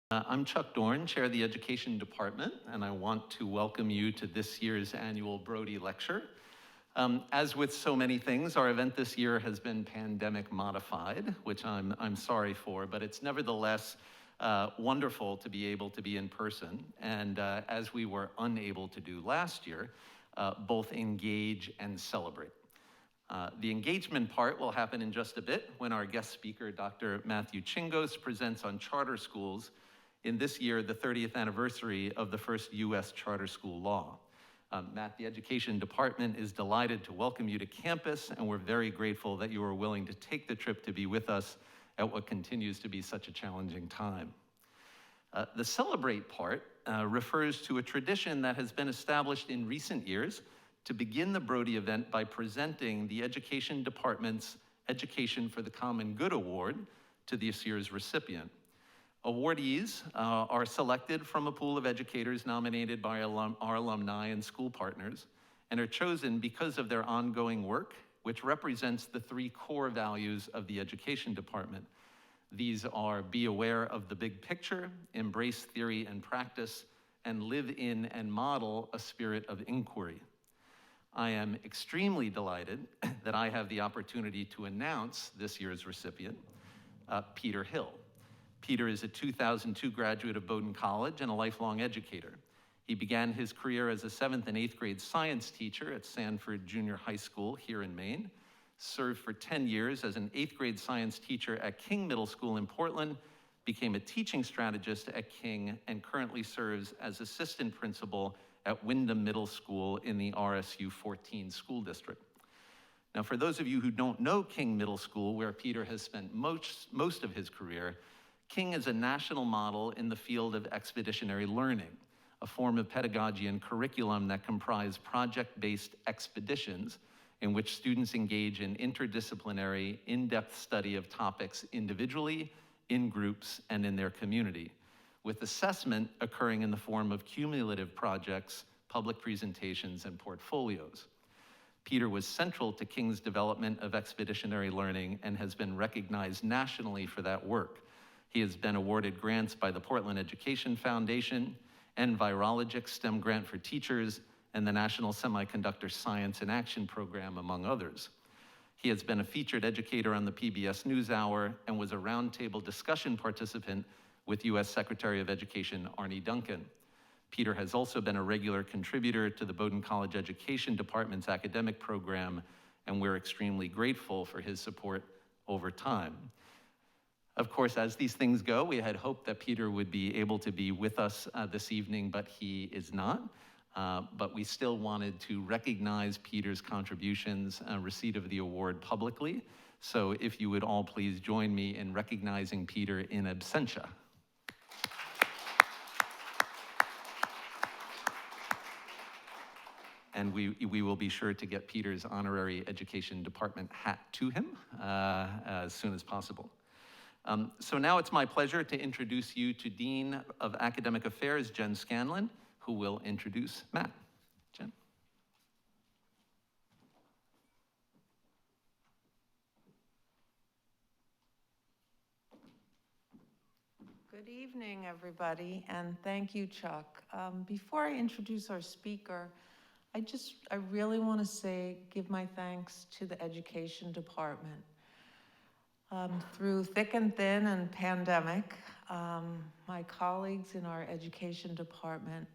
I'm Chuck Dorn, Chair of the Education Department, and I want to welcome you to this year's annual Brodie Lecture. As with so many things, our event this year has been pandemic modified, which I'm sorry for, but it's nevertheless wonderful to be able to be in person, and as we were unable to do last year, both engage and celebrate. The engagement part will happen in just a bit when our guest speaker, Dr. Matthew Chingos, presents on charter schools in this year, the 30th anniversary of the first U.S. charter school law. Matt, the Education Department is delighted to welcome you to campus, and we're very grateful that you are willing to take the trip to be with us at what continues to be such a challenging time. The celebrate part refers to a tradition that has been established in recent years to begin the Brodie event by presenting the Education Department's Education for the Common Good Award to this year's recipient. Awardees are selected from a pool of educators nominated by our alumni and school partners, and are chosen because of their ongoing work, which represents the three core values of the Education Department. These are: be aware of the big picture, embrace theory and practice, and live in and model a spirit of inquiry. I am extremely delighted that I have the opportunity to announce this year's recipient, Peter Hill. Peter is a 2002 graduate of Bowdoin College and a lifelong educator. He began his career as a 7th and 8th grade science teacher at Sanford Junior High School here in Maine, served for 10 years as an 8th grade science teacher at King Middle School in Portland, became a teaching strategist at King, and currently serves as assistant principal at Windham Middle School in the RSU 14 school district. Now, for those of you who don't know King Middle School, where Peter has spent most of his career, King is a national model in the field of expeditionary learning, a form of pedagogy and curriculum that comprise project-based expeditions in which students engage in interdisciplinary, in-depth study of topics individually, in groups, and in their community, with assessment occurring in the form of cumulative projects, public presentations, and portfolios. Peter was central to King's development of expeditionary learning and has been recognized nationally for that work. He has been awarded grants by the Portland Education Foundation, Envirologic STEM Grant for Teachers, and the National Semiconductor Science in Action Program, among others. He has been a featured educator on the PBS NewsHour and was a roundtable discussion participant with U.S. Secretary of Education Arne Duncan. Peter has also been a regular contributor to the Bowdoin College Education Department's academic program, and we're extremely grateful for his support over time. Of course, as these things go, we had hoped that Peter would be able to be with us this evening, but he is not. But we still wanted to recognize Peter's contributions and receipt of the award publicly. So if you would all please join me in recognizing Peter in absentia. And we will be sure to get Peter's honorary Education Department hat to him as soon as possible. So now it's my pleasure to introduce you to Dean of Academic Affairs, Jen Scanlon, who will introduce Matt. Jen. Good evening, everybody, and thank you, Chuck. Before I introduce our speaker, I really want to give my thanks to the Education Department. Through thick and thin and pandemic, my colleagues in our Education Department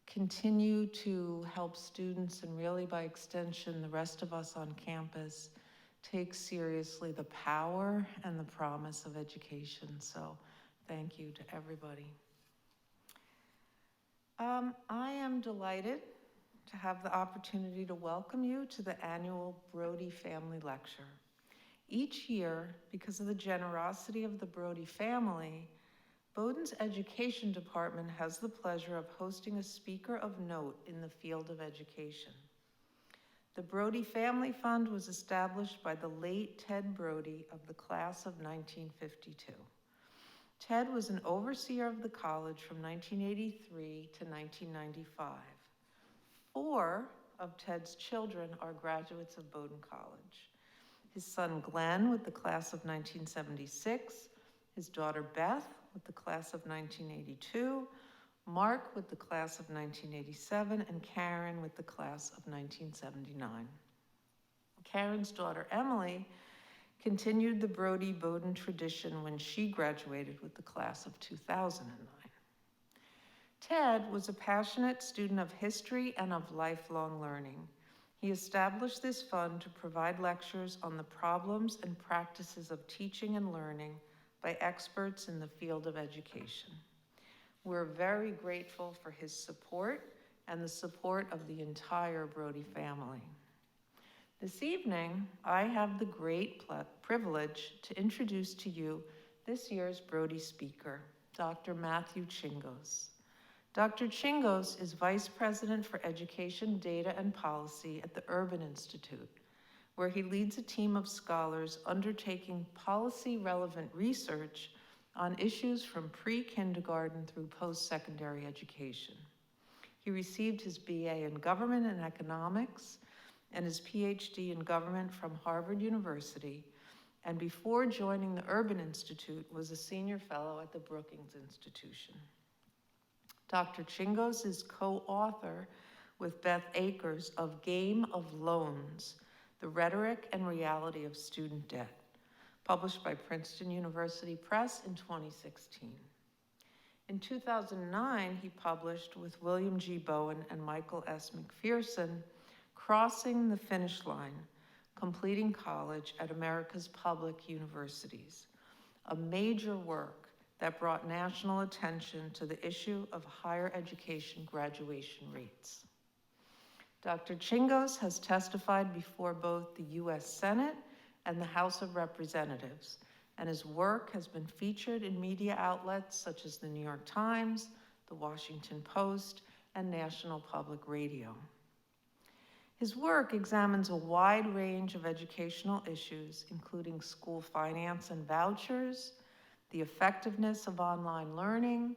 continue to help students, and really by extension the rest of us on campus, take seriously the power and the promise of education. So thank you to everybody. I am delighted to have the opportunity to welcome you to the annual Brodie Family Lecture. Each year, because of the generosity of the Brodie family, Bowdoin's Education Department has the pleasure of hosting a speaker of note in the field of education. The Brodie Family Fund was established by the late Ted Brodie of the class of 1952. Ted was an overseer of the college from 1983 to 1995. 4 of Ted's children are graduates of Bowdoin College. His son Glenn with the class of 1976, his daughter Beth with the class of 1982, Mark with the class of 1987, and Karen with the class of 1979. Karen's daughter, Emily, continued the Brodie Bowden tradition when she graduated with the class of 2009. Ted was a passionate student of history and of lifelong learning. He established this fund to provide lectures on the problems and practices of teaching and learning by experts in the field of education. We're very grateful for his support and the support of the entire Brodie family. This evening, I have the great privilege to introduce to you this year's Brodie speaker, Dr. Matthew Chingos. Dr. Chingos is Vice President for Education, Data, and Policy at the Urban Institute, where he leads a team of scholars undertaking policy-relevant research on issues from pre-kindergarten through post-secondary education. He received his BA in Government and Economics and his PhD in Government from Harvard University, and before joining the Urban Institute, was a senior fellow at the Brookings Institution. Dr. Chingos is co-author with Beth Akers of Game of Loans, The Rhetoric and Reality of Student Debt, published by Princeton University Press in 2016. In 2009, he published with William G. Bowen and Michael S. McPherson, Crossing the Finish Line, Completing College at America's Public Universities, a major work that brought national attention to the issue of higher education graduation rates. Dr. Chingos has testified before both the U.S. Senate and the House of Representatives, and his work has been featured in media outlets such as the New York Times, the Washington Post, and National Public Radio. His work examines a wide range of educational issues, including school finance and vouchers, the effectiveness of online learning,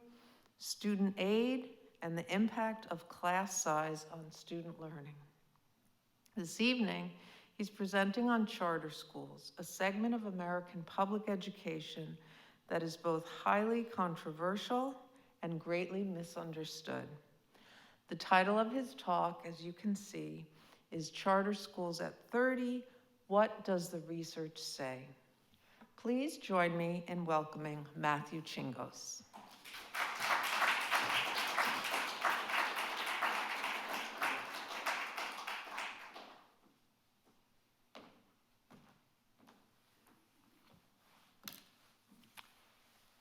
student aid, and the impact of class size on student learning. This evening, he's presenting on charter schools, a segment of American public education that is both highly controversial and greatly misunderstood. The title of his talk, as you can see, is Charter Schools at 30, What Does the Research Say? Please join me in welcoming Matthew Chingos.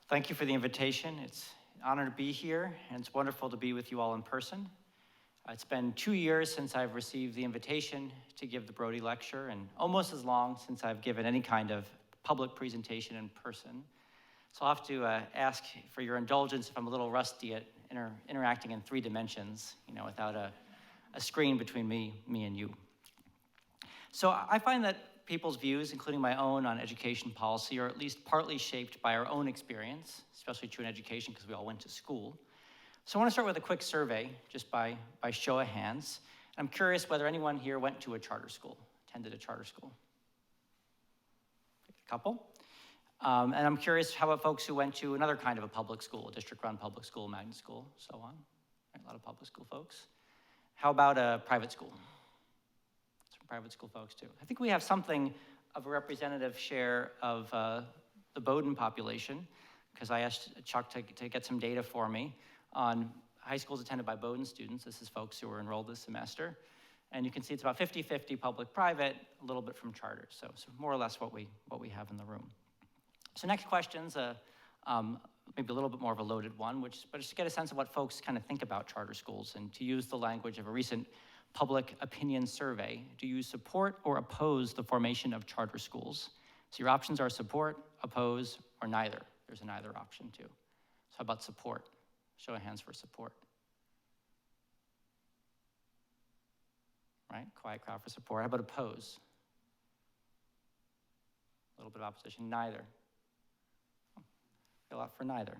Thank you for the invitation. It's an honor to be here, and it's wonderful to be with you all in person. It's been 2 years since I've received the invitation to give the Brodie Lecture, and almost as long since I've given any kind of public presentation in person. So I'll have to ask for your indulgence if I'm a little rusty at interacting in 3 dimensions, without a screen between me and you. So I find that people's views, including my own on education policy, are at least partly shaped by our own experience, especially true in education because we all went to school. So I want to start with a quick survey, just by show of hands. I'm curious whether anyone here went to a charter school, attended a charter school. A couple. And I'm curious, how about folks who went to another kind of a public school, a district-run public school, magnet school, so on? Right, a lot of public school folks. How about a private school? Some private school folks too. I think we have something of a representative share of the Bowden population, because I asked Chuck to get some data for me on high schools attended by Bowden students. This is folks who were enrolled this semester. And you can see it's about 50-50 public-private, a little bit from charters. So more or less what we have in the room. So next question's maybe a little bit more of a loaded one, but just to get a sense of what folks kind of think about charter schools, and to use the language of a recent public opinion survey. Do you support or oppose the formation of charter schools? So your options are support, oppose, or neither. There's a neither option too. So how about support? Show of hands for support. Right, quiet crowd for support. How about oppose? A little bit of opposition, neither. A lot for neither.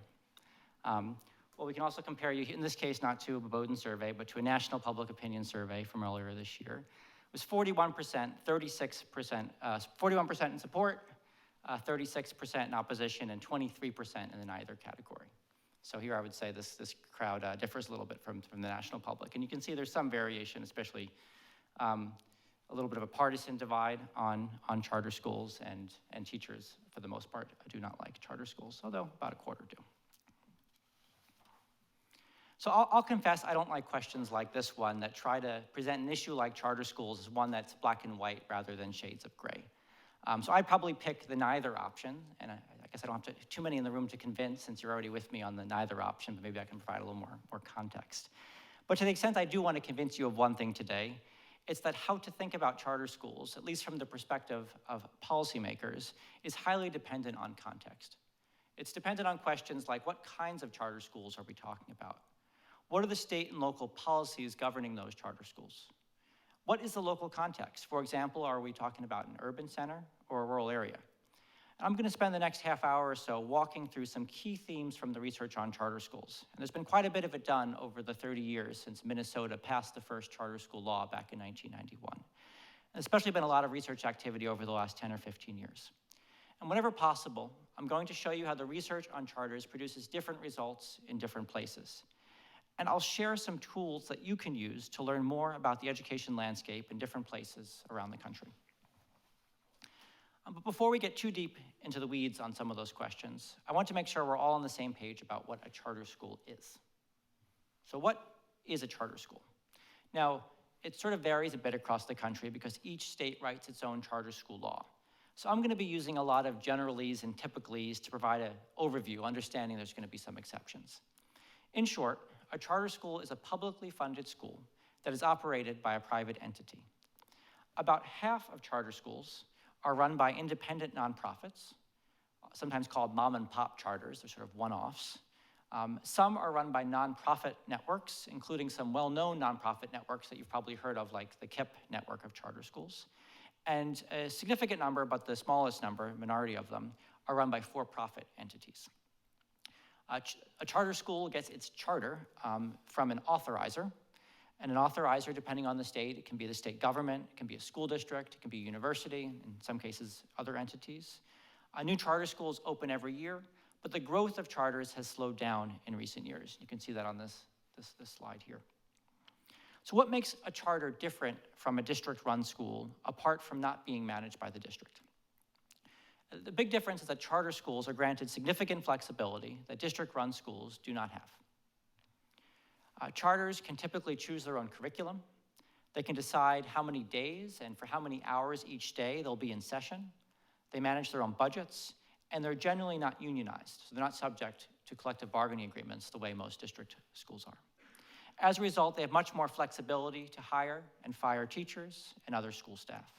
Well, we can also compare you, in this case, not to a Bowden survey, but to a national public opinion survey from earlier this year. It was 41%, 36%, 41% in support, 36% in opposition, and 23% in the neither category. So here I would say this crowd differs a little bit from the national public. And you can see there's some variation, especially a little bit of a partisan divide on charter schools, and teachers, for the most part, do not like charter schools, although about a quarter do. So I'll confess I don't like questions like this one that try to present an issue like charter schools as one that's black and white rather than shades of gray. So I'd probably pick the neither option, and I guess I don't have too many in the room to convince since you're already with me on the neither option, but maybe I can provide a little more context. But to the extent I do want to convince you of one thing today, it's that how to think about charter schools, at least from the perspective of policymakers, is highly dependent on context. It's dependent on questions like, what kinds of charter schools are we talking about? What are the state and local policies governing those charter schools? What is the local context? For example, are we talking about an urban center or a rural area? I'm going to spend the next half hour or so walking through some key themes from the research on charter schools. And there's been quite a bit of it done over the 30 years since Minnesota passed the first charter school law back in 1991. And especially been a lot of research activity over the last 10 or 15 years. And whenever possible, I'm going to show you how the research on charters produces different results in different places. And I'll share some tools that you can use to learn more about the education landscape in different places around the country. But before we get too deep into the weeds on some of those questions, I want to make sure we're all on the same page about what a charter school is. So what is a charter school? Now, it sort of varies a bit across the country because each state writes its own charter school law. So I'm going to be using a lot of generalese and typicalese to provide an overview, understanding there's going to be some exceptions. In short, a charter school is a publicly funded school that is operated by a private entity. About half of charter schools are run by independent nonprofits, sometimes called mom and pop charters. They're sort of one-offs. Some are run by nonprofit networks, including some well-known nonprofit networks that you've probably heard of, like the KIPP network of charter schools. And a significant number, but the smallest number, minority of them, are run by for-profit entities. A charter school gets its charter from an authorizer, and an authorizer, depending on the state, it can be the state government, it can be a school district, it can be a university, in some cases, other entities. New charter schools open every year, but the growth of charters has slowed down in recent years. You can see that on this slide here. So what makes a charter different from a district-run school, apart from not being managed by the district? The big difference is that charter schools are granted significant flexibility that district-run schools do not have. Charters can typically choose their own curriculum. They can decide how many days and for how many hours each day they'll be in session. They manage their own budgets, and they're generally not unionized, so they're not subject to collective bargaining agreements the way most district schools are. As a result, they have much more flexibility to hire and fire teachers and other school staff.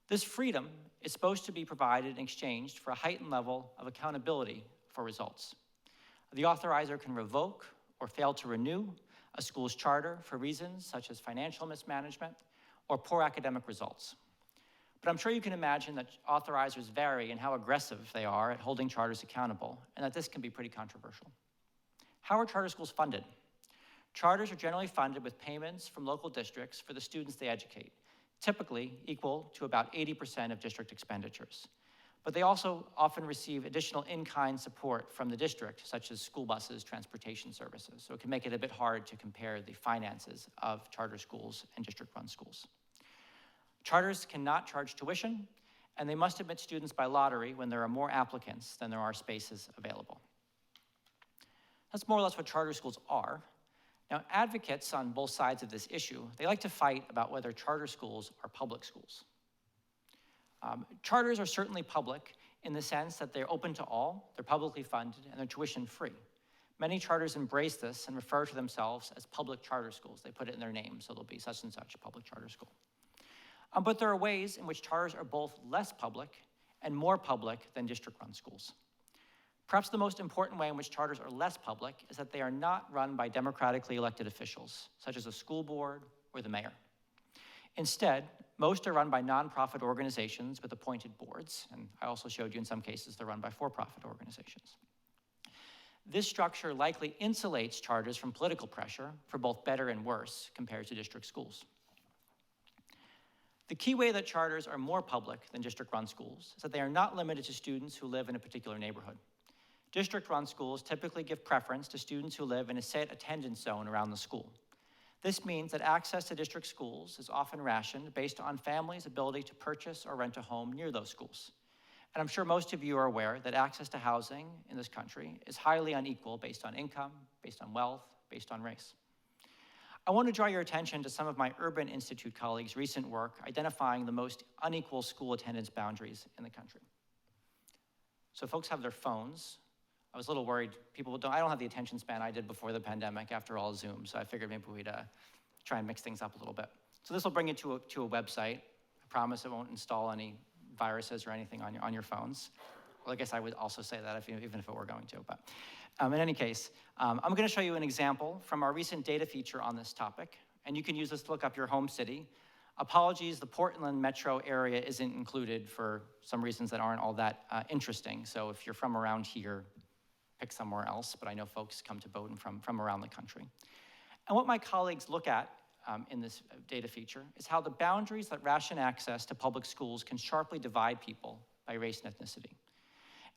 This freedom is supposed to be provided in exchange for a heightened level of accountability for results. The authorizer can revoke or fail to renew a school's charter for reasons such as financial mismanagement or poor academic results. But I'm sure you can imagine that authorizers vary in how aggressive they are at holding charters accountable, and that this can be pretty controversial. How are charter schools funded? Charters are generally funded with payments from local districts for the students they educate, typically equal to about 80% of district expenditures. But they also often receive additional in-kind support from the district, such as school buses, transportation services. So it can make it a bit hard to compare the finances of charter schools and district-run schools. Charters cannot charge tuition, and they must admit students by lottery when there are more applicants than there are spaces available. That's more or less what charter schools are. Now, advocates on both sides of this issue, they like to fight about whether charter schools are public schools. Charters are certainly public in the sense that they're open to all, they're publicly funded, and they're tuition-free. Many charters embrace this and refer to themselves as public charter schools. They put it in their name, so they'll be such and such a public charter school. But there are ways in which charters are both less public and more public than district-run schools. Perhaps the most important way in which charters are less public is that they are not run by democratically elected officials, such as a school board or the mayor. Instead, most are run by nonprofit organizations with appointed boards, and I also showed you in some cases they're run by for-profit organizations. This structure likely insulates charters from political pressure for both better and worse compared to district schools. The key way that charters are more public than district-run schools is that they are not limited to students who live in a particular neighborhood. District-run schools typically give preference to students who live in a set attendance zone around the school. This means that access to district schools is often rationed based on families' ability to purchase or rent a home near those schools. And I'm sure most of you are aware that access to housing in this country is highly unequal based on income, based on wealth, based on race. I want to draw your attention to some of my Urban Institute colleagues' recent work identifying the most unequal school attendance boundaries in the country. So folks have their phones. I was a little worried. I don't have the attention span I did before the pandemic, after all Zoom, so I figured maybe we'd try and mix things up a little bit. So this will bring you to a website. I promise it won't install any viruses or anything on your phones. Well, I guess I would also say that even if it were going to. But in any case, I'm going to show you an example from our recent data feature on this topic, and you can use this to look up your home city. Apologies, the Portland metro area isn't included for some reasons that aren't all that interesting. So if you're from around here, pick somewhere else, but I know folks come to Bowdoin from around the country. And what my colleagues look at in this data feature is how the boundaries that ration access to public schools can sharply divide people by race and ethnicity.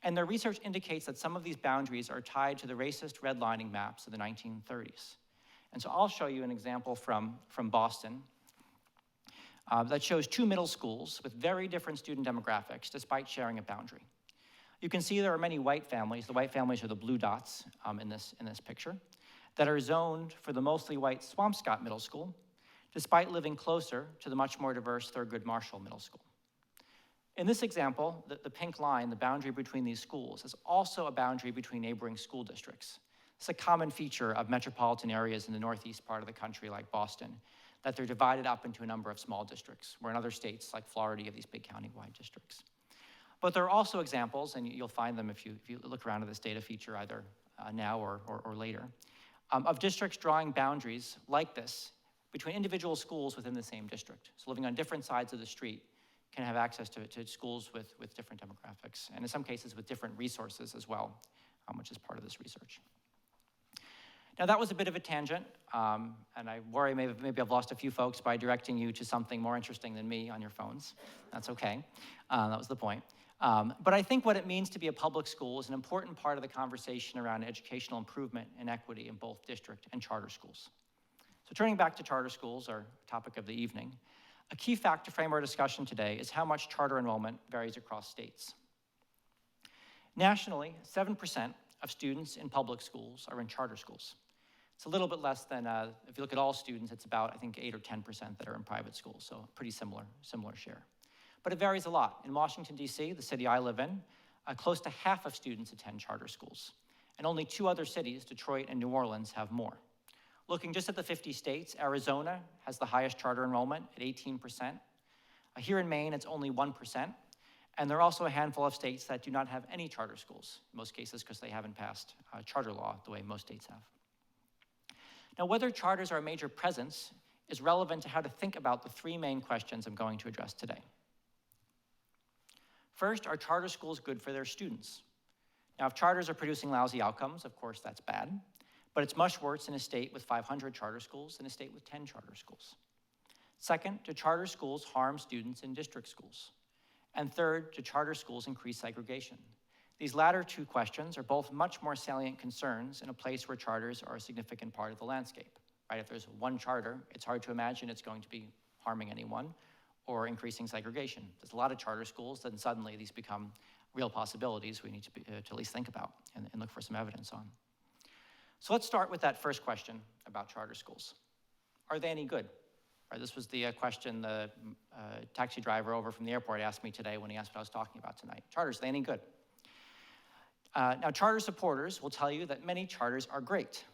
And their research indicates that some of these boundaries are tied to the racist redlining maps of the 1930s. And so I'll show you an example from Boston that shows two middle schools with very different student demographics despite sharing a boundary. You can see there are many white families. The white families are the blue dots in this picture, that are zoned for the mostly white Swampscott Middle School, despite living closer to the much more diverse Thurgood Marshall Middle School. In this example, the pink line, the boundary between these schools, is also a boundary between neighboring school districts. It's a common feature of metropolitan areas in the northeast part of the country, like Boston, that they're divided up into a number of small districts, where in other states, like Florida, you have these big county-wide districts. But there are also examples, and you'll find them if you look around at this data feature either now or later, of districts drawing boundaries like this between individual schools within the same district. So living on different sides of the street can have access to schools with different demographics, and in some cases with different resources as well, which is part of this research. Now that was a bit of a tangent, and I worry maybe I've lost a few folks by directing you to something more interesting than me on your phones. That's okay, that was the point. But I think what it means to be a public school is an important part of the conversation around educational improvement and equity in both district and charter schools. So turning back to charter schools, our topic of the evening, a key fact to frame our discussion today is how much charter enrollment varies across states. Nationally, 7% of students in public schools are in charter schools. It's a little bit less than, if you look at all students, it's about, I think, 8 or 10% that are in private schools, so pretty similar share. But it varies a lot. In Washington, D.C., the city I live in, close to half of students attend charter schools. And only 2 other cities, Detroit and New Orleans, have more. Looking just at the 50 states, Arizona has the highest charter enrollment at 18%. Here in Maine, it's only 1%. And there are also a handful of states that do not have any charter schools, in most cases because they haven't passed charter law the way most states have. Now, whether charters are a major presence is relevant to how to think about the 3 main questions I'm going to address today. First, are charter schools good for their students? Now, if charters are producing lousy outcomes, of course, that's bad. But it's much worse in a state with 500 charter schools than a state with 10 charter schools. Second, do charter schools harm students in district schools? And third, do charter schools increase segregation? These latter 2 questions are both much more salient concerns in a place where charters are a significant part of the landscape, right? If there's one charter, it's hard to imagine it's going to be harming anyone or increasing segregation. There's a lot of charter schools, then suddenly these become real possibilities we need to at least think about and look for some evidence on. So let's start with that first question about charter schools. Are they any good? Right, this was the question the taxi driver over from the airport asked me today when he asked what I was talking about tonight. Charters, are they any good? Now, charter supporters will tell you that many charters are great.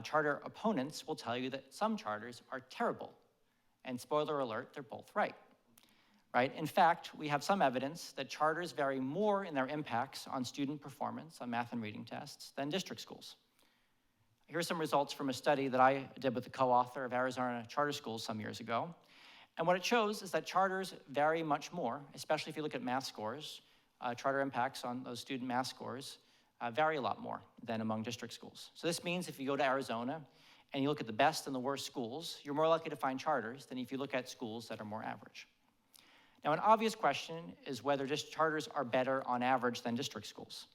Charter opponents will tell you that some charters are terrible. And spoiler alert, they're both right. In fact, we have some evidence that charters vary more in their impacts on student performance on math and reading tests than district schools. Here are some results from a study that I did with the co-author of Arizona Charter Schools some years ago. And what it shows is that charters vary much more, especially if you look at math scores. Charter impacts on those student math scores vary a lot more than among district schools. So this means if you go to Arizona and you look at the best and the worst schools, you're more likely to find charters than if you look at schools that are more average. Now, an obvious question is whether just charters are better on average than district schools.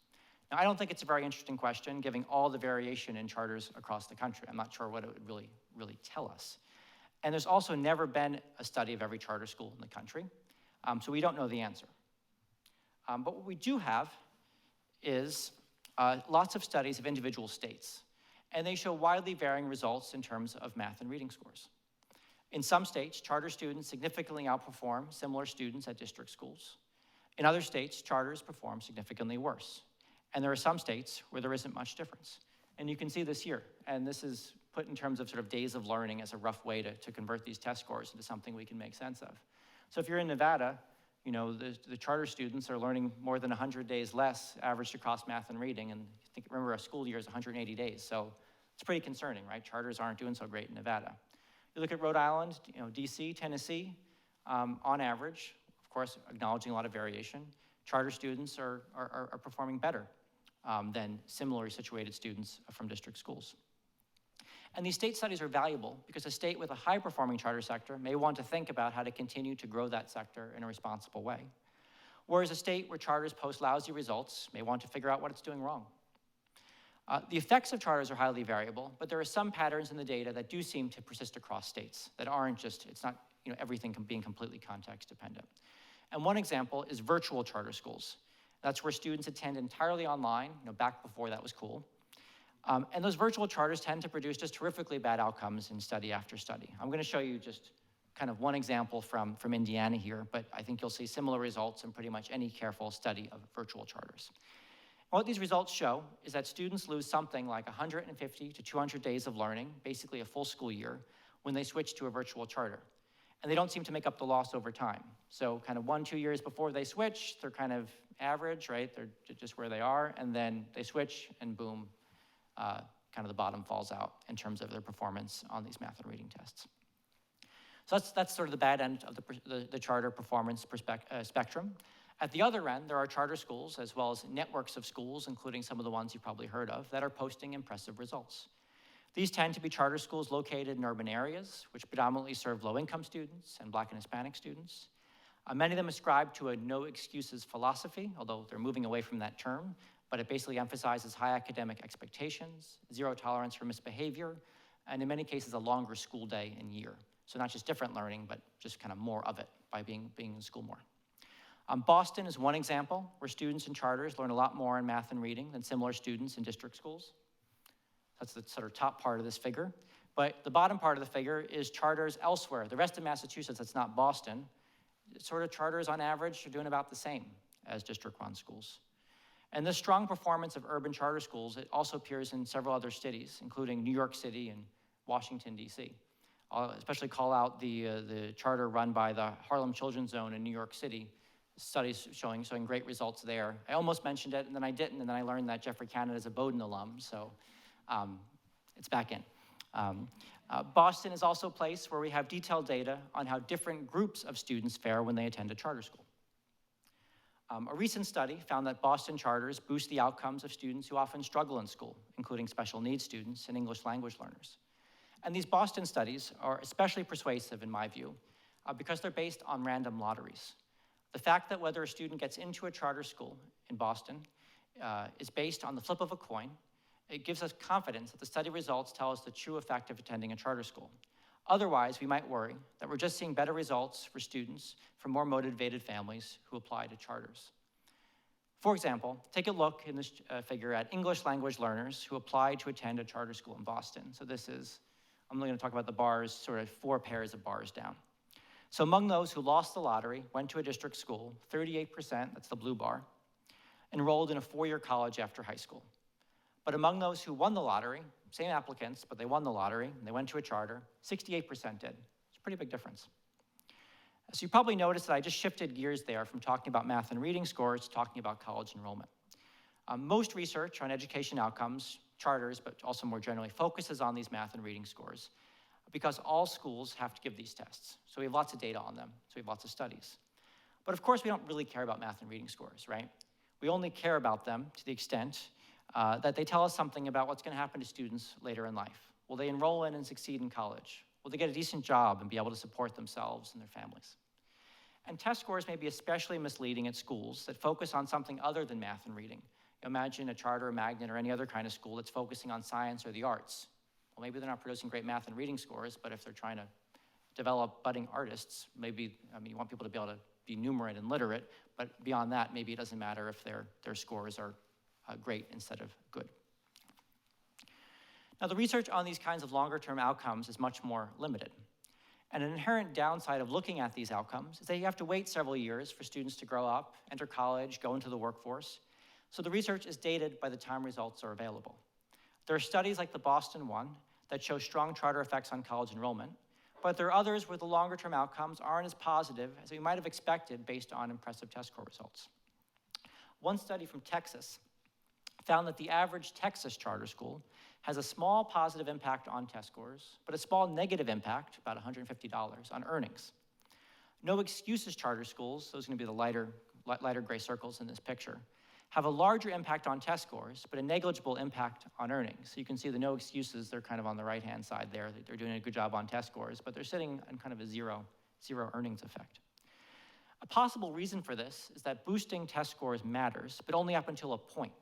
Now, I don't think it's a very interesting question, given all the variation in charters across the country. I'm not sure what it would really tell us. And there's also never been a study of every charter school in the country, so we don't know the answer. But what we do have is lots of studies of individual states, and they show widely varying results in terms of math and reading scores. In some states, charter students significantly outperform similar students at district schools. In other states, charters perform significantly worse. And there are some states where there isn't much difference. And you can see this here. And this is put in terms of sort of days of learning as a rough way to convert these test scores into something we can make sense of. So if you're in Nevada, you know, the charter students are learning more than 100 days less averaged across math and reading. And I think, remember, a school year is 180 days. So it's pretty concerning, right? Charters aren't doing so great in Nevada. You look at Rhode Island, you know, DC, Tennessee, on average, of course, acknowledging a lot of variation, charter students are performing better than similarly situated students from district schools. And these state studies are valuable because a state with a high-performing charter sector may want to think about how to continue to grow that sector in a responsible way. Whereas a state where charters post lousy results may want to figure out what it's doing wrong. The effects of charters are highly variable, but there are some patterns in the data that do seem to persist across states that aren't just, it's not, you know, everything being completely context dependent. And one example is virtual charter schools. That's where students attend entirely online, you know, back before that was cool. And those virtual charters tend to produce just terrifically bad outcomes in study after study. I'm going to show you just kind of one example from Indiana here, but I think you'll see similar results in pretty much any careful study of virtual charters. What these results show is that students lose something like 150 to 200 days of learning, basically a full school year, when they switch to a virtual charter. And they don't seem to make up the loss over time. So kind of 1-2 years before they switch, they're kind of average, right? They're just where they are, and then they switch, and boom, kind of the bottom falls out in terms of their performance on these math and reading tests. So that's sort of the bad end of the charter performance spectrum. At the other end, there are charter schools, as well as networks of schools, including some of the ones you've probably heard of, that are posting impressive results. These tend to be charter schools located in urban areas, which predominantly serve low-income students and Black and Hispanic students. Many of them ascribe to a no-excuses philosophy, although they're moving away from that term, but it basically emphasizes high academic expectations, zero tolerance for misbehavior, and in many cases, a longer school day and year. So not just different learning, but just kind of more of it by being in school more. Boston is one example where students in charters learn a lot more in math and reading than similar students in district schools. That's the sort of top part of this figure. But the bottom part of the figure is charters elsewhere. The rest of Massachusetts, that's not Boston, sort of charters on average are doing about the same as district-run schools. And this strong performance of urban charter schools, it also appears in several other cities, including New York City and Washington, D.C. I'll especially call out the charter run by the Harlem Children's Zone in New York City. Studies showing great results there. I almost mentioned it, and then I didn't, and then I learned that Jeffrey Canada is a Bowdoin alum, so it's back in. Boston is also a place where we have detailed data on how different groups of students fare when they attend a charter school. A recent study found that Boston charters boost the outcomes of students who often struggle in school, including special needs students and English language learners. And these Boston studies are especially persuasive, in my view, because they're based on random lotteries. The fact that whether a student gets into a charter school in Boston is based on the flip of a coin, it gives us confidence that the study results tell us the true effect of attending a charter school. Otherwise, we might worry that we're just seeing better results for students from more motivated families who apply to charters. For example, take a look in this figure at English language learners who applied to attend a charter school in Boston. So this is, I'm going to talk about the bars, sort of 4 pairs of bars down. So among those who lost the lottery, went to a district school, 38%, that's the blue bar, enrolled in a 4-year college after high school. But among those who won the lottery, same applicants, but they won the lottery, and they went to a charter, 68% did. It's a pretty big difference. So you probably noticed that I just shifted gears there from talking about math and reading scores to talking about college enrollment. Most research on education outcomes, charters, but also more generally, focuses on these math and reading scores, because all schools have to give these tests. So we have lots of data on them, so we have lots of studies. But of course, we don't really care about math and reading scores, right? We only care about them to the extent that they tell us something about what's going to happen to students later in life. Will they enroll in and succeed in college? Will they get a decent job and be able to support themselves and their families? And test scores may be especially misleading at schools that focus on something other than math and reading. Imagine a charter or magnet or any other kind of school that's focusing on science or the arts. Well, maybe they're not producing great math and reading scores, but if they're trying to develop budding artists, maybe, you want people to be able to be numerate and literate, but beyond that, maybe it doesn't matter if their scores are great instead of good. Now, the research on these kinds of longer-term outcomes is much more limited. And an inherent downside of looking at these outcomes is that you have to wait several years for students to grow up, enter college, go into the workforce. So the research is dated by the time results are available. There are studies like the Boston one that show strong charter effects on college enrollment, but there are others where the longer-term outcomes aren't as positive as we might have expected based on impressive test score results. One study from Texas found that the average Texas charter school has a small positive impact on test scores, but a small negative impact, about $150, on earnings. No excuses charter schools, those are going to be the lighter gray circles in this picture, have a larger impact on test scores, but a negligible impact on earnings. So you can see the no excuses, they're kind of on the right-hand side there. They're doing a good job on test scores, but they're sitting in kind of a zero earnings effect. A possible reason for this is that boosting test scores matters, but only up until a point,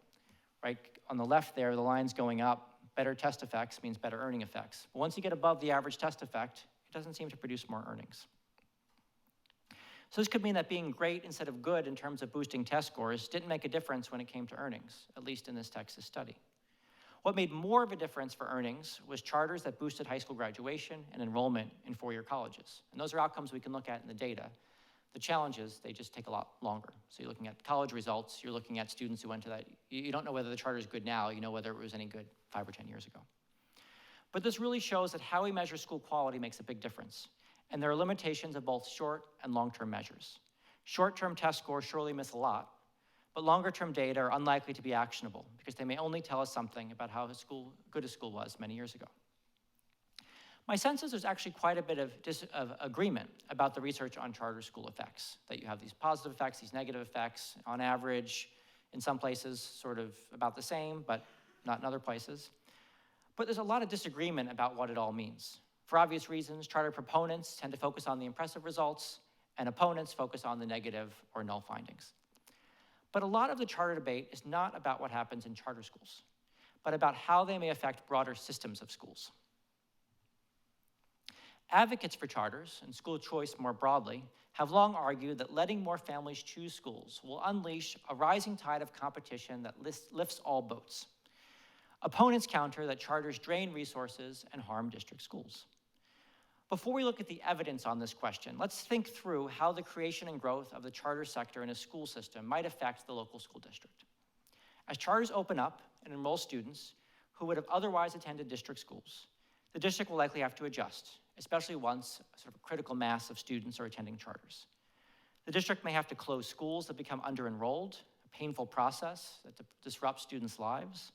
right? On the left there, the line's going up. Better test effects means better earning effects. But once you get above the average test effect, it doesn't seem to produce more earnings. So this could mean that being great instead of good in terms of boosting test scores didn't make a difference when it came to earnings, at least in this Texas study. What made more of a difference for earnings was charters that boosted high school graduation and enrollment in four-year colleges. And those are outcomes we can look at in the data. The challenge is they just take a lot longer. So you're looking at college results, you're looking at students who went to that. You don't know whether the charter is good now, you know whether it was any good 5 or 10 years ago. But this really shows that how we measure school quality makes a big difference. And there are limitations of both short and long-term measures. Short-term test scores surely miss a lot, but longer-term data are unlikely to be actionable because they may only tell us something about how good a school was many years ago. My sense is there's actually quite a bit of agreement about the research on charter school effects, that you have these positive effects, these negative effects, on average, in some places sort of about the same, but not in other places. But there's a lot of disagreement about what it all means. For obvious reasons, charter proponents tend to focus on the impressive results, and opponents focus on the negative or null findings. But a lot of the charter debate is not about what happens in charter schools, but about how they may affect broader systems of schools. Advocates for charters, and school choice more broadly, have long argued that letting more families choose schools will unleash a rising tide of competition that lifts all boats. Opponents counter that charters drain resources and harm district schools. Before we look at the evidence on this question, let's think through how the creation and growth of the charter sector in a school system might affect the local school district. As charters open up and enroll students who would have otherwise attended district schools, the district will likely have to adjust, especially once a sort of critical mass of students are attending charters. The district may have to close schools that become under-enrolled, a painful process that disrupts students' lives.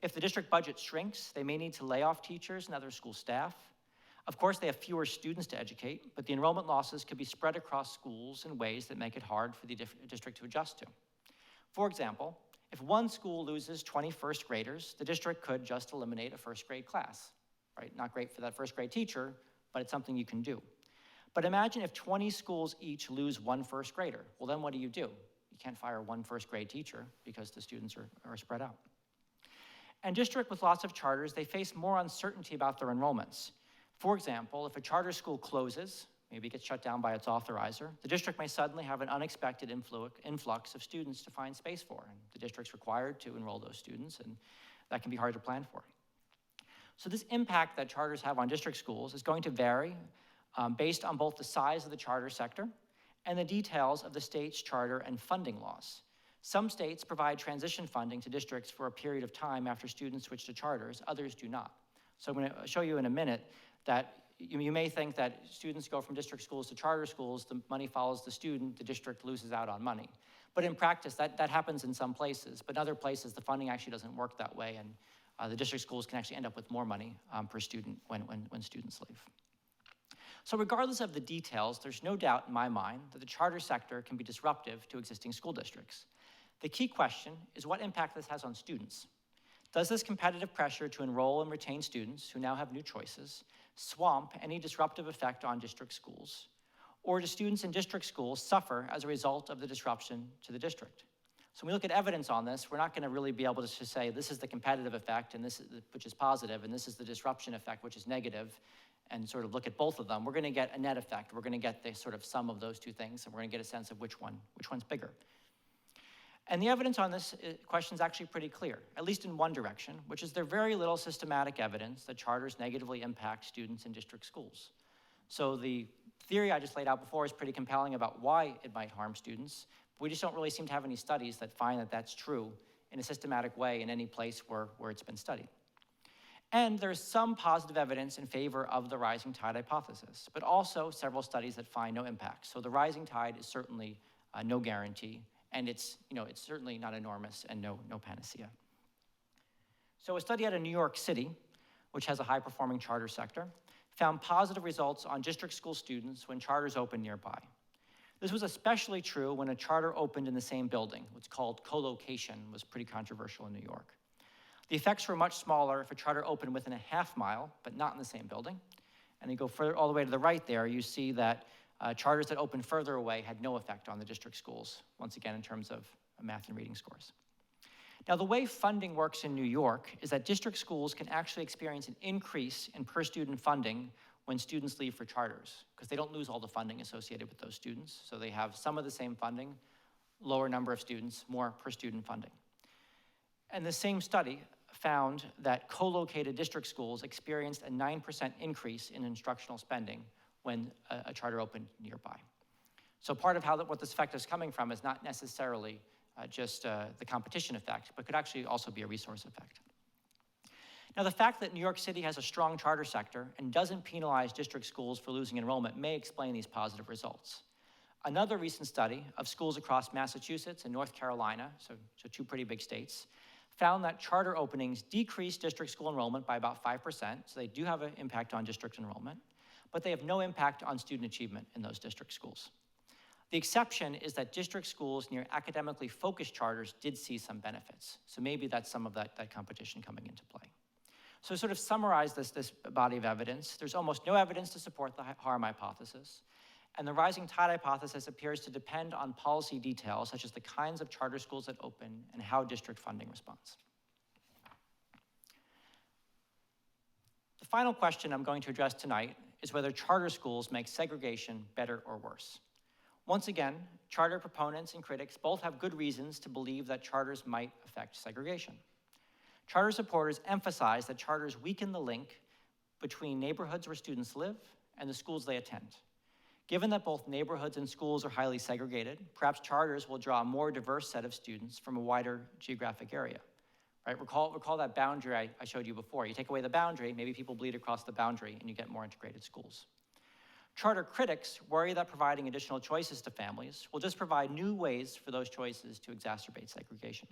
If the district budget shrinks, they may need to lay off teachers and other school staff. Of course, they have fewer students to educate, but the enrollment losses could be spread across schools in ways that make it hard for the district to adjust to. For example, if one school loses 20 first graders, the district could just eliminate a first grade class, right? Not great for that first grade teacher, but it's something you can do. But imagine if 20 schools each lose one first grader. Well, then what do? You can't fire one first grade teacher because the students are spread out. And districts with lots of charters, they face more uncertainty about their enrollments. For example, if a charter school closes, maybe it gets shut down by its authorizer, the district may suddenly have an unexpected influx of students to find space for, and the district's required to enroll those students, and that can be hard to plan for. So this impact that charters have on district schools is going to vary based on both the size of the charter sector and the details of the state's charter and funding laws. Some states provide transition funding to districts for a period of time after students switch to charters, others do not. So I'm going to show you in a minute that you may think that students go from district schools to charter schools, the money follows the student, the district loses out on money. But in practice, that happens in some places, but in other places, the funding actually doesn't work that way, and the district schools can actually end up with more money per student when students leave. So regardless of the details, there's no doubt in my mind that the charter sector can be disruptive to existing school districts. The key question is what impact this has on students. Does this competitive pressure to enroll and retain students who now have new choices swamp any disruptive effect on district schools? Or do students in district schools suffer as a result of the disruption to the district? So when we look at evidence on this, we're not going to really be able to just say this is the competitive effect, and this is, which is positive, and this is the disruption effect, which is negative, and sort of look at both of them. We're going to get a net effect. We're going to get the sort of sum of those two things, and we're going to get a sense of which one's bigger. And the evidence on this question is actually pretty clear, at least in one direction, which is there's very little systematic evidence that charters negatively impact students in district schools. So the theory I just laid out before is pretty compelling about why it might harm students. We just don't really seem to have any studies that find that that's true in a systematic way in any place where it's been studied. And there's some positive evidence in favor of the rising tide hypothesis, but also several studies that find no impact. So the rising tide is certainly no guarantee, and it's certainly not enormous and no panacea. So a study out of New York City, which has a high-performing charter sector, found positive results on district school students when charters opened nearby. This was especially true when a charter opened in the same building. What's called co-location was pretty controversial in New York. The effects were much smaller if a charter opened within a half mile, but not in the same building. And you go further, all the way to the right there, you see that charters that opened further away had no effect on the district schools, once again in terms of math and reading scores. Now, the way funding works in New York is that district schools can actually experience an increase in per-student funding when students leave for charters, because they don't lose all the funding associated with those students. So they have some of the same funding, lower number of students, more per-student funding. And the same study found that co-located district schools experienced a 9% increase in instructional spending when a charter opened nearby. So part of what this effect is coming from is not necessarily just the competition effect, but could actually also be a resource effect. Now, the fact that New York City has a strong charter sector and doesn't penalize district schools for losing enrollment may explain these positive results. Another recent study of schools across Massachusetts and North Carolina, so two pretty big states, found that charter openings decreased district school enrollment by about 5%, so they do have an impact on district enrollment, but they have no impact on student achievement in those district schools. The exception is that district schools near academically focused charters did see some benefits, so maybe that's some of that competition coming into play. So to sort of summarize this body of evidence, there's almost no evidence to support the harm hypothesis, and the rising tide hypothesis appears to depend on policy details, such as the kinds of charter schools that open and how district funding responds. The final question I'm going to address tonight is whether charter schools make segregation better or worse. Once again, charter proponents and critics both have good reasons to believe that charters might affect segregation. Charter supporters emphasize that charters weaken the link between neighborhoods where students live and the schools they attend. Given that both neighborhoods and schools are highly segregated, perhaps charters will draw a more diverse set of students from a wider geographic area. Right? Recall that boundary I showed you before. You take away the boundary, maybe people bleed across the boundary and you get more integrated schools. Charter critics worry that providing additional choices to families will just provide new ways for those choices to exacerbate segregation.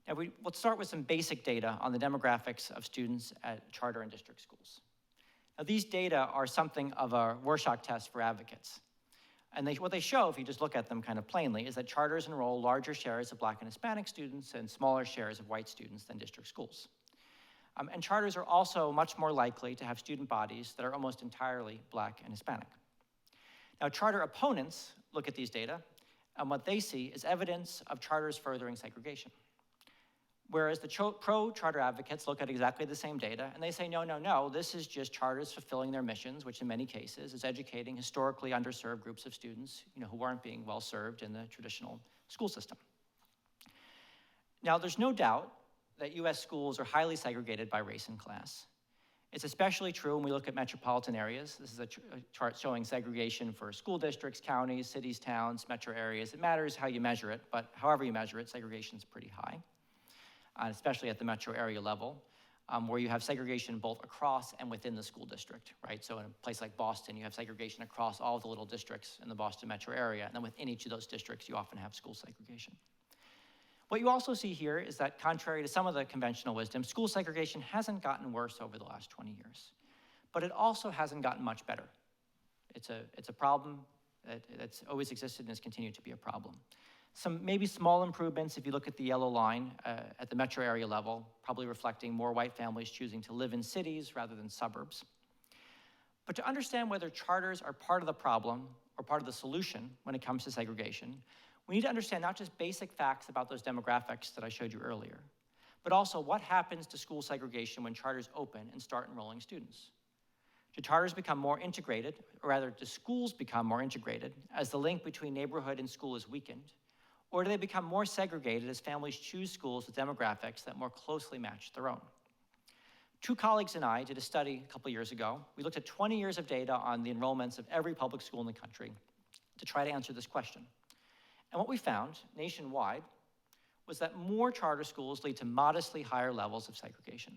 Now, let's start with some basic data on the demographics of students at charter and district schools. Now, these data are something of a Rorschach test for advocates. And what they show, if you just look at them kind of plainly, is that charters enroll larger shares of Black and Hispanic students and smaller shares of white students than district schools. And charters are also much more likely to have student bodies that are almost entirely Black and Hispanic. Now, charter opponents look at these data, and what they see is evidence of charters furthering segregation. Whereas the pro-charter advocates look at exactly the same data, and they say, no, this is just charters fulfilling their missions, which in many cases is educating historically underserved groups of students who aren't being well served in the traditional school system. Now, there's no doubt that US schools are highly segregated by race and class. It's especially true when we look at metropolitan areas. This is a chart showing segregation for school districts, counties, cities, towns, metro areas. It matters how you measure it, but however you measure it, segregation is pretty high. Especially at the metro area level, where you have segregation both across and within the school district, right? So in a place like Boston, you have segregation across all of the little districts in the Boston metro area, and then within each of those districts, you often have school segregation. What you also see here is that contrary to some of the conventional wisdom, school segregation hasn't gotten worse over the last 20 years, but it also hasn't gotten much better. It's a problem that's always existed and has continued to be a problem. Some maybe small improvements if you look at the yellow line at the metro area level, probably reflecting more white families choosing to live in cities rather than suburbs. But to understand whether charters are part of the problem or part of the solution when it comes to segregation, we need to understand not just basic facts about those demographics that I showed you earlier, but also what happens to school segregation when charters open and start enrolling students. Do charters become more integrated, or rather, do schools become more integrated as the link between neighborhood and school is weakened? Or do they become more segregated as families choose schools with demographics that more closely match their own? Two colleagues and I did a study a couple years ago. We looked at 20 years of data on the enrollments of every public school in the country to try to answer this question. And what we found nationwide was that more charter schools lead to modestly higher levels of segregation.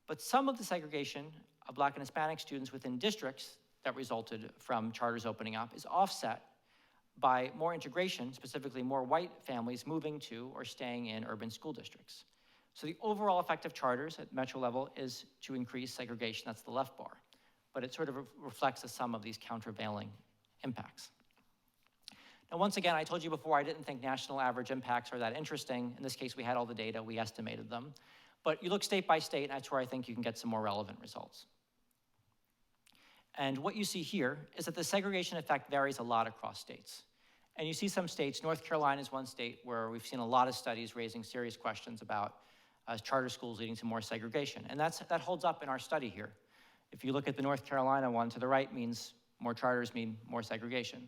But some of the segregation of Black and Hispanic students within districts that resulted from charters opening up is offset by more integration, specifically more white families moving to or staying in urban school districts. So the overall effect of charters at metro level is to increase segregation, that's the left bar, but it sort of reflects the sum of these countervailing impacts. Now, once again, I told you before I didn't think national average impacts are that interesting. In this case, we had all the data, we estimated them. But you look state by state, and that's where I think you can get some more relevant results. And what you see here is that the segregation effect varies a lot across states. And you see some states, North Carolina is one state where we've seen a lot of studies raising serious questions about charter schools leading to more segregation. And that holds up in our study here. If you look at the North Carolina one to the right, means more charters mean more segregation.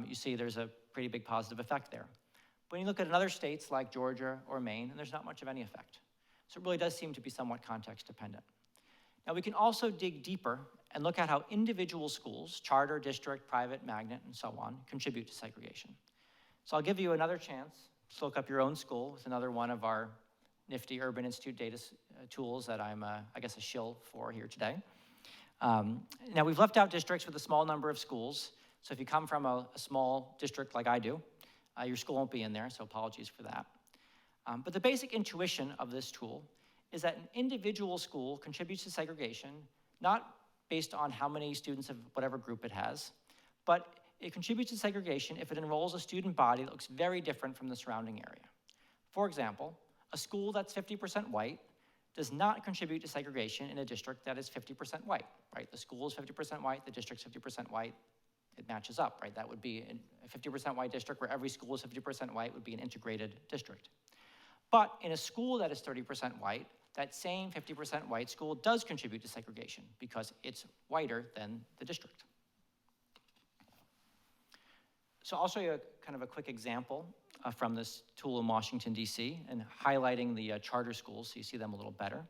You see there's a pretty big positive effect there. But when you look at other states like Georgia or Maine, there's not much of any effect. So it really does seem to be somewhat context dependent. Now we can also dig deeper and look at how individual schools, charter, district, private, magnet, and so on, contribute to segregation. So I'll give you another chance to look up your own school with another one of our nifty Urban Institute data tools that I'm, I guess, a shill for here today. Now we've left out districts with a small number of schools. So if you come from a small district like I do, your school won't be in there, so apologies for that. But the basic intuition of this tool is that an individual school contributes to segregation, not based on how many students of whatever group it has, but it contributes to segregation if it enrolls a student body that looks very different from the surrounding area. For example, a school that's 50% white does not contribute to segregation in a district that is 50% white, right? The school is 50% white, the district's 50% white, it matches up, right? That would be a 50% white district where every school is 50% white would be an integrated district. But in a school that is 30% white, that same 50% white school does contribute to segregation because it's whiter than the district. So I'll show you kind of a quick example from this tool in Washington, DC, and highlighting the charter schools so you see them a little better.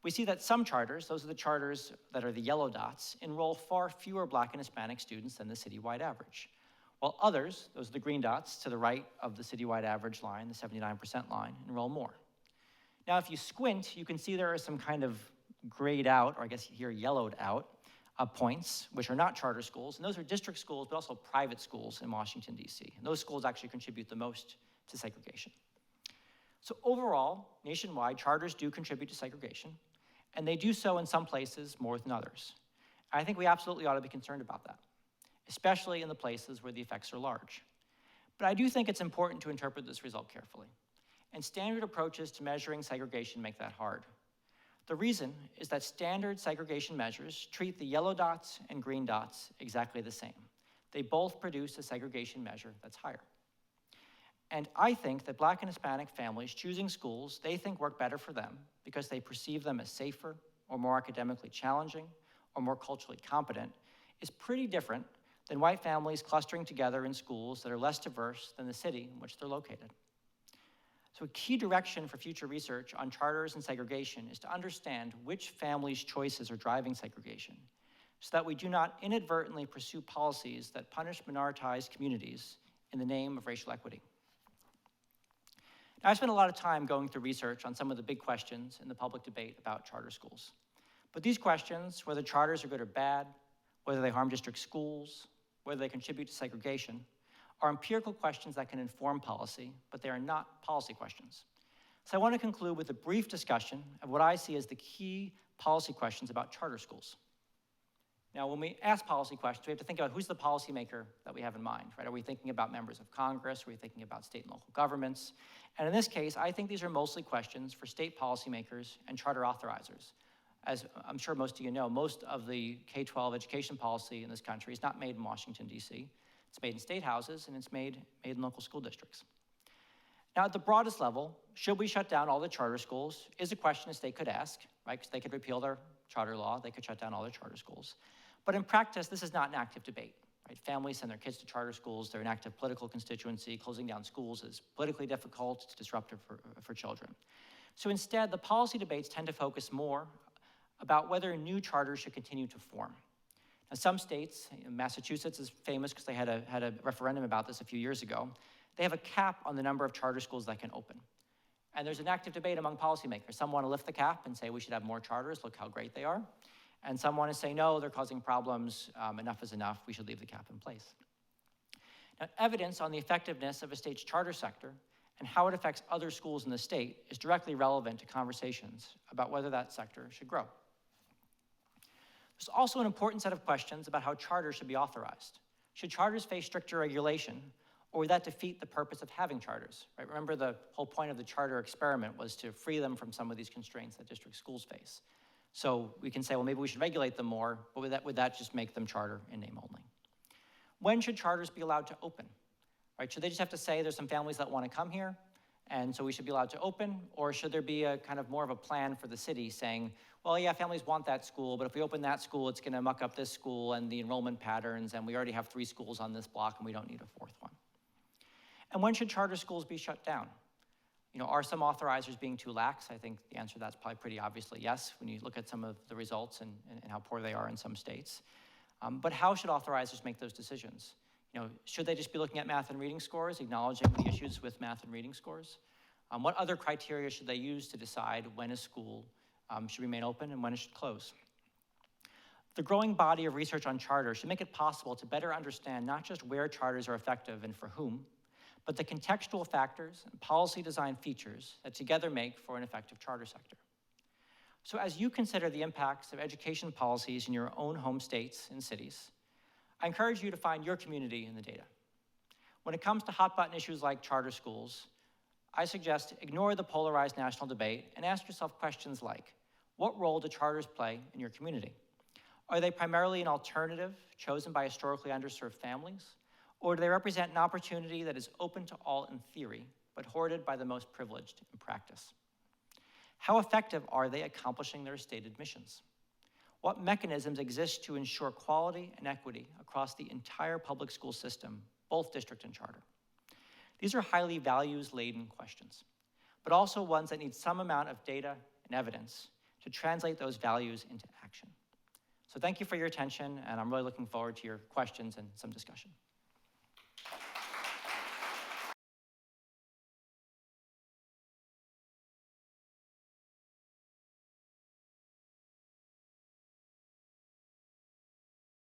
We see that some charters, those are the charters that are the yellow dots, enroll far fewer Black and Hispanic students than the citywide average, while others, those are the green dots to the right of the citywide average line, the 79% line, enroll more. Now, if you squint, you can see there are some kind of grayed out, or I guess here yellowed out, points, which are not charter schools, and those are district schools, but also private schools in Washington, DC. And those schools actually contribute the most to segregation. So overall, nationwide, charters do contribute to segregation, and they do so in some places more than others. And I think we absolutely ought to be concerned about that, especially in the places where the effects are large. But I do think it's important to interpret this result carefully. And standard approaches to measuring segregation make that hard. The reason is that standard segregation measures treat the yellow dots and green dots exactly the same. They both produce a segregation measure that's higher. And I think that Black and Hispanic families choosing schools they think work better for them because they perceive them as safer or more academically challenging or more culturally competent is pretty different than white families clustering together in schools that are less diverse than the city in which they're located. So a key direction for future research on charters and segregation is to understand which families' choices are driving segregation so that we do not inadvertently pursue policies that punish minoritized communities in the name of racial equity. Now, I spent a lot of time going through research on some of the big questions in the public debate about charter schools. But these questions, whether charters are good or bad, whether they harm district schools, whether they contribute to segregation, are empirical questions that can inform policy, but they are not policy questions. So I want to conclude with a brief discussion of what I see as the key policy questions about charter schools. Now, when we ask policy questions, we have to think about who's the policymaker that we have in mind, right? Are we thinking about members of Congress? Are we thinking about state and local governments? And in this case, I think these are mostly questions for state policymakers and charter authorizers. As I'm sure most of you know, most of the K-12 education policy in this country is not made in Washington, D.C. It's made in state houses, and it's made in local school districts. Now, at the broadest level, should we shut down all the charter schools is a question a state could ask, right? Because they could repeal their charter law, they could shut down all their charter schools. But in practice, this is not an active debate, right? Families send their kids to charter schools, they're an active political constituency. Closing down schools is politically difficult, it's disruptive for children. So instead, the policy debates tend to focus more about whether new charters should continue to form. Now, some states, Massachusetts is famous because they had a referendum about this a few years ago. They have a cap on the number of charter schools that can open. And there's an active debate among policymakers. Some want to lift the cap and say we should have more charters, look how great they are. And some want to say, no, they're causing problems, enough is enough, we should leave the cap in place. Now, evidence on the effectiveness of a state's charter sector and how it affects other schools in the state is directly relevant to conversations about whether that sector should grow. There's also an important set of questions about how charters should be authorized. Should charters face stricter regulation, or would that defeat the purpose of having charters? Right? Remember, the whole point of the charter experiment was to free them from some of these constraints that district schools face. So we can say, well, maybe we should regulate them more, but would that just make them charter in name only? When should charters be allowed to open? Right? Should they just have to say there's some families that want to come here, and so we should be allowed to open? Or should there be a kind of more of a plan for the city saying, well, yeah, families want that school, but if we open that school, it's going to muck up this school and the enrollment patterns, and we already have 3 schools on this block, and we don't need a 4th one. And when should charter schools be shut down? You know, are some authorizers being too lax? I think the answer to that's probably pretty obviously yes, when you look at some of the results and how poor they are in some states. But how should authorizers make those decisions? You know, should they just be looking at math and reading scores, acknowledging the issues with math and reading scores? What other criteria should they use to decide when a school should remain open and when it should close? The growing body of research on charters should make it possible to better understand not just where charters are effective and for whom, but the contextual factors and policy design features that together make for an effective charter sector. So as you consider the impacts of education policies in your own home states and cities, I encourage you to find your community in the data. When it comes to hot-button issues like charter schools, I suggest ignore the polarized national debate and ask yourself questions like, what role do charters play in your community? Are they primarily an alternative chosen by historically underserved families? Or do they represent an opportunity that is open to all in theory, but hoarded by the most privileged in practice? How effective are they accomplishing their stated missions? What mechanisms exist to ensure quality and equity across the entire public school system, both district and charter? These are highly values-laden questions, but also ones that need some amount of data and evidence to translate those values into action. So thank you for your attention, and I'm really looking forward to your questions and some discussion.